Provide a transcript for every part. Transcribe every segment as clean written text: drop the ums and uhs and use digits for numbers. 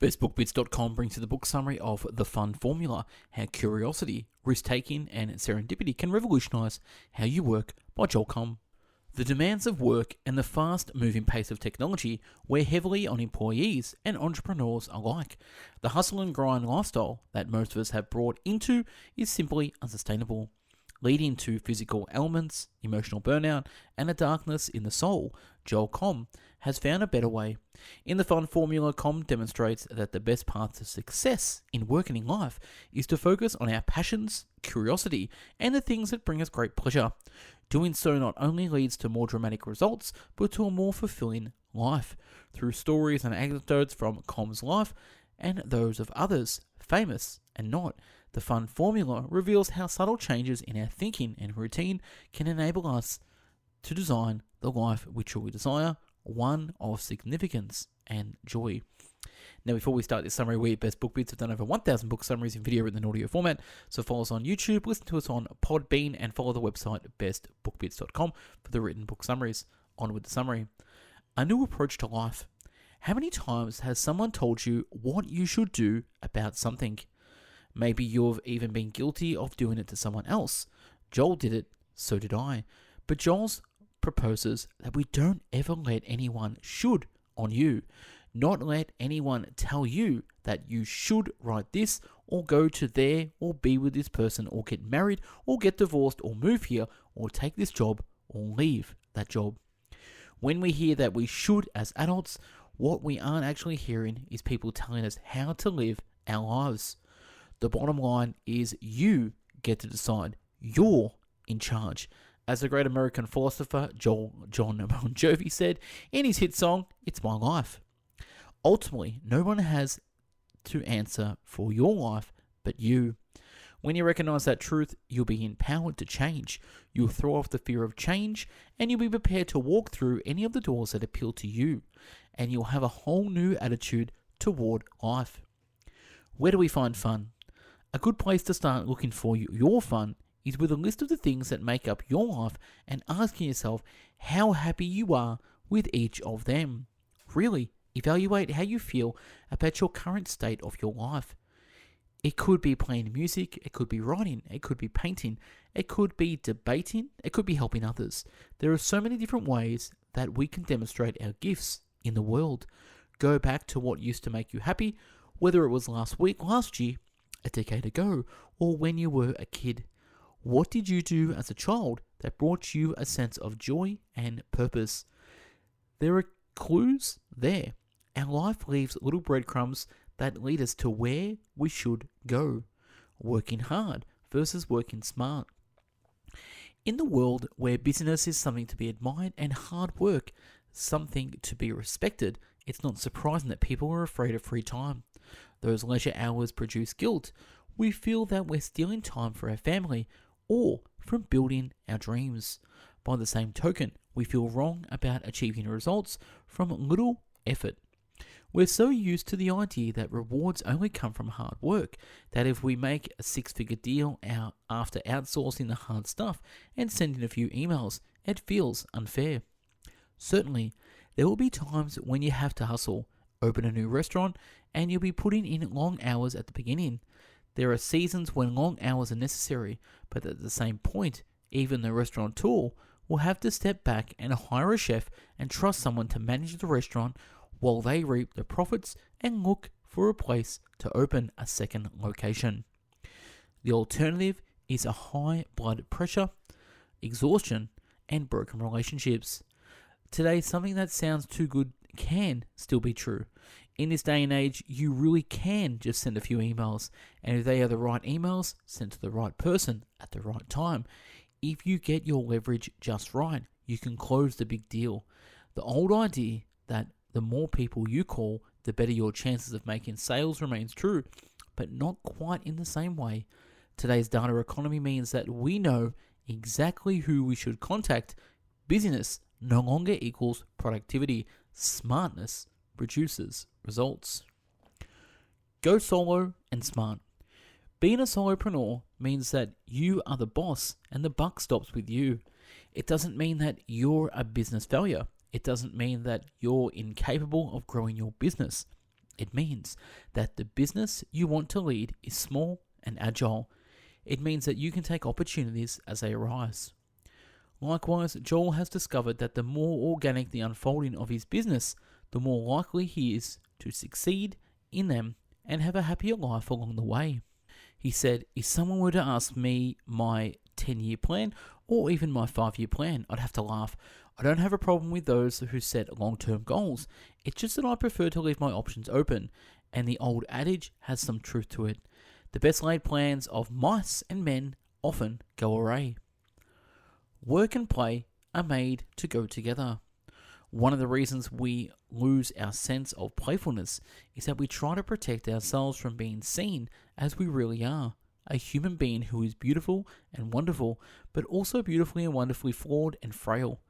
Bestbookbits.com brings you the book summary of The Fun Formula, How Curiosity, Risk-Taking, and Serendipity Can Revolutionize How You Work by Joel Comm. The demands of work and the fast-moving pace of technology weigh heavily on employees and entrepreneurs alike. The hustle and grind lifestyle that most of us have brought into is simply unsustainable, leading to physical ailments, emotional burnout, and a darkness in the soul. Joel Comm has found a better way. In The Fun Formula, Comm demonstrates that the best path to success in work and in life is to focus on our passions, curiosity, and the things that bring us great pleasure. Doing so not only leads to more dramatic results, but to a more fulfilling life. Through stories and anecdotes from Comm's life and those of others, famous and not, The Fun Formula reveals how subtle changes in our thinking and routine can enable us to design the life we truly desire, one of significance and joy. Now, before we start this summary, we at Best Book Bits have done over 1,000 book summaries in video and audio format, so follow us on YouTube, listen to us on Podbean, and follow the website bestbookbits.com for the written book summaries. On with the summary. A new approach to life. How many times has someone told you what you should do about something? Maybe you've even been guilty of doing it to someone else. Joel did it, so did I. But Joel's proposes that we don't ever let anyone should on you. Not let anyone tell you that you should write this, or go to there, or be with this person, or get married, or get divorced, or move here, or take this job, or leave that job. When we hear that we should as adults, what we aren't actually hearing is people telling us how to live our lives. The bottom line is you get to decide. You're in charge. As the great American philosopher John Bon Jovi said in his hit song, "It's My Life." Ultimately, no one has to answer for your life but you. When you recognize that truth, you'll be empowered to change. You'll throw off the fear of change, and you'll be prepared to walk through any of the doors that appeal to you. And you'll have a whole new attitude toward life. Where do we find fun? A good place to start looking for your fun is with a list of the things that make up your life and asking yourself how happy you are with each of them. Really, evaluate how you feel about your current state of your life. It could be playing music, it could be writing, it could be painting, it could be debating, it could be helping others. There are so many different ways that we can demonstrate our gifts in the world. Go back to what used to make you happy, whether it was last week, last year, a decade ago, or when you were a kid. What did you do as a child that brought you a sense of joy and purpose? There are clues there. Our life leaves little breadcrumbs that lead us to where we should go. Working hard versus working smart. In the world where business is something to be admired and hard work something to be respected, it's not surprising that people are afraid of free time. Those leisure hours produce guilt. We feel that we're stealing time for our family or from building our dreams. By the same token, we feel wrong about achieving results from little effort. We're so used to the idea that rewards only come from hard work, that if we make a six-figure deal after outsourcing the hard stuff and sending a few emails, it feels unfair. Certainly, there will be times when you have to hustle, open a new restaurant, and you'll be putting in long hours at the beginning. There are seasons when long hours are necessary, but at the same point, even the restaurateur will have to step back and hire a chef and trust someone to manage the restaurant while they reap the profits and look for a place to open a second location. The alternative is a high blood pressure, exhaustion, and broken relationships. Today, something that sounds too good can still be true. In this day and age, you really can just send a few emails, and if they are the right emails, sent to the right person at the right time. If you get your leverage just right, you can close the big deal. The old idea that the more people you call, the better your chances of making sales remains true, but not quite in the same way. Today's data economy means that we know exactly who we should contact. Busyness no longer equals productivity. Smartness produces results. Go solo and smart. Being a solopreneur means that you are the boss and the buck stops with you. It doesn't mean that you're a business failure. It doesn't mean that you're incapable of growing your business. It means that the business you want to lead is small and agile. It means that you can take opportunities as they arise. Likewise, Joel has discovered that the more organic the unfolding of his business, the more likely he is to succeed in them and have a happier life along the way. He said, if someone were to ask me my 10-year plan or even my 5-year plan, I'd have to laugh. I don't have a problem with those who set long-term goals. It's just that I prefer to leave my options open, and the old adage has some truth to it. The best laid plans of mice and men often go awry. Work and play are made to go together. One of the reasons we lose our sense of playfulness is that we try to protect ourselves from being seen as we really are, a human being who is beautiful and wonderful, but also beautifully and wonderfully flawed and frail.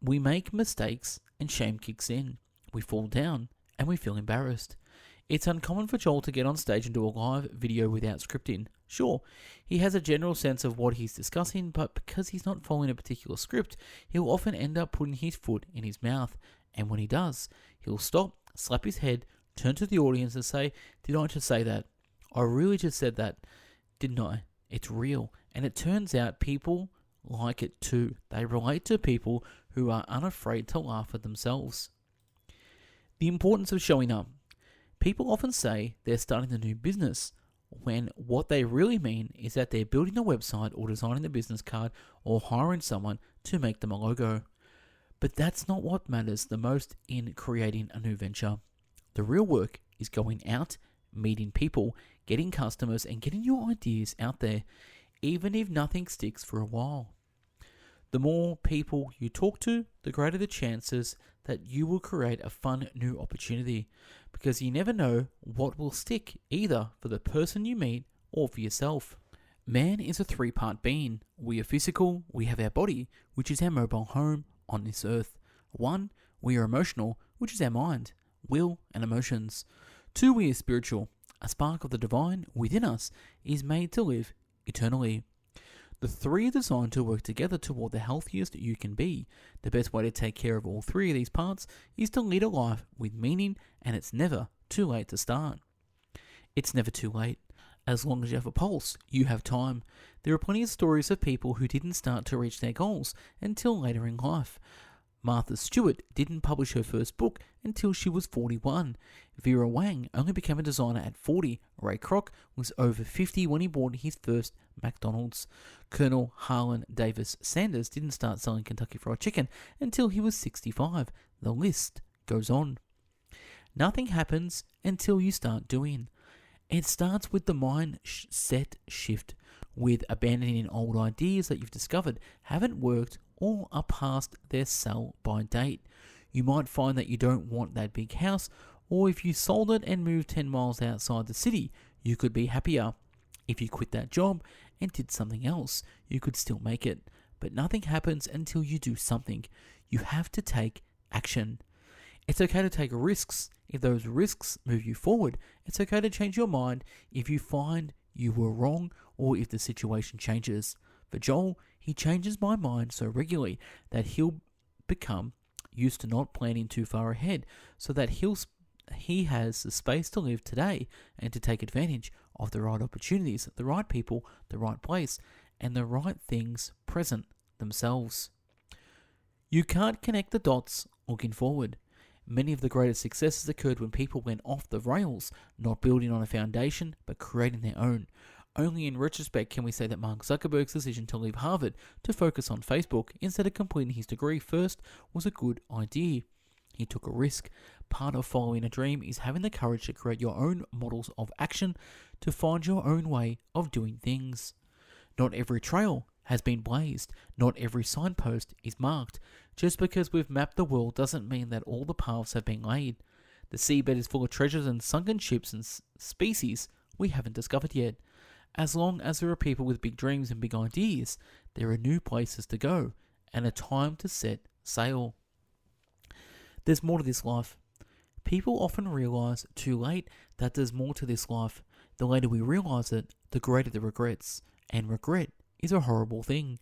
We make mistakes and shame kicks in. We fall down and we feel embarrassed. It's uncommon for Joel to get on stage and do a live video without scripting. Sure, he has a general sense of what he's discussing, but because he's not following a particular script, he'll often end up putting his foot in his mouth. And when he does, he'll stop, slap his head, turn to the audience and say, "Did I just say that? I really just said that, didn't I? It's real." And it turns out people like it too. They relate to people who are unafraid to laugh at themselves. The importance of showing up. People often say they're starting a new business, when what they really mean is that they're building a website or designing a business card or hiring someone to make them a logo. But that's not what matters the most in creating a new venture. The real work is going out, meeting people, getting customers, and getting your ideas out there, even if nothing sticks for a while. The more people you talk to, the greater the chances that you will create a fun new opportunity, because you never know what will stick, either for the person you meet or for yourself. Man is a 3-part being. We are physical, we have our body, which is our mobile home on this earth. 1, we are emotional, which is our mind, will, and emotions. 2, we are spiritual. A spark of the divine within us is made to live eternally. The 3 are designed to work together toward the healthiest you can be. The best way to take care of all 3 of these parts is to lead a life with meaning, and it's never too late to start. It's never too late. As long as you have a pulse, you have time. There are plenty of stories of people who didn't start to reach their goals until later in life. Martha Stewart didn't publish her first book until she was 41. Vera Wang only became a designer at 40. Ray Kroc was over 50 when he bought his first McDonald's. Colonel Harlan Davis Sanders didn't start selling Kentucky Fried Chicken until he was 65. The list goes on. Nothing happens until you start doing. It starts with the mindset shift, with abandoning old ideas that you've discovered haven't worked or are past their sell-by date. You might find that you don't want that big house, or if you sold it and moved 10 miles outside the city, you could be happier. If you quit that job and did something else, you could still make it. But nothing happens until you do something. You have to take action. It's okay to take risks if those risks move you forward. It's okay to change your mind if you find you were wrong or if the situation changes. For Joel, he changes my mind so regularly that he'll become used to not planning too far ahead, so that he has the space to live today and to take advantage of the right opportunities, the right people, the right place, and the right things present themselves. You can't connect the dots looking forward. Many of the greatest successes occurred when people went off the rails, not building on a foundation, but creating their own. Only in retrospect can we say that Mark Zuckerberg's decision to leave Harvard to focus on Facebook instead of completing his degree first was a good idea. He took a risk. Part of following a dream is having the courage to create your own models of action, to find your own way of doing things. Not every trail has been blazed. Not every signpost is marked. Just because we've mapped the world doesn't mean that all the paths have been laid. The seabed is full of treasures and sunken ships and species we haven't discovered yet. As long as there are people with big dreams and big ideas, there are new places to go and a time to set sail. There's more to this life. People often realize too late that there's more to this life. The later we realize it, the greater the regrets. And regret is a horrible thing.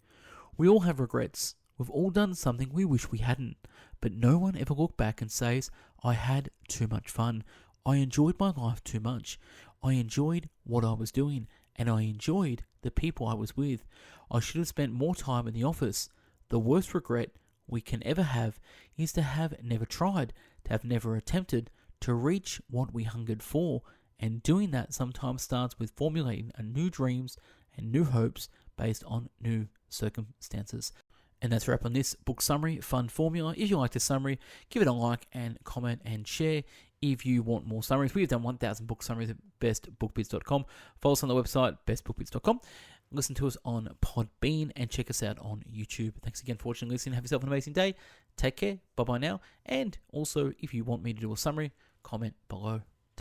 We all have regrets. We've all done something we wish we hadn't. But no one ever looked back and says, I had too much fun. I enjoyed my life too much. I enjoyed what I was doing, and I enjoyed the people I was with. I should have spent more time in the office. The worst regret we can ever have is to have never tried, to have never attempted to reach what we hungered for, and doing that sometimes starts with formulating a new dreams and new hopes based on new circumstances. And that's a wrap on this book summary, Fun Formula. If you like this summary, give it a like and comment and share. If you want more summaries, we've done 1,000 book summaries at bestbookbits.com. Follow us on the website, bestbookbits.com. Listen to us on Podbean and check us out on YouTube. Thanks again for watching and listening. Have yourself an amazing day. Take care. Bye-bye now. And also, if you want me to do a summary, comment below.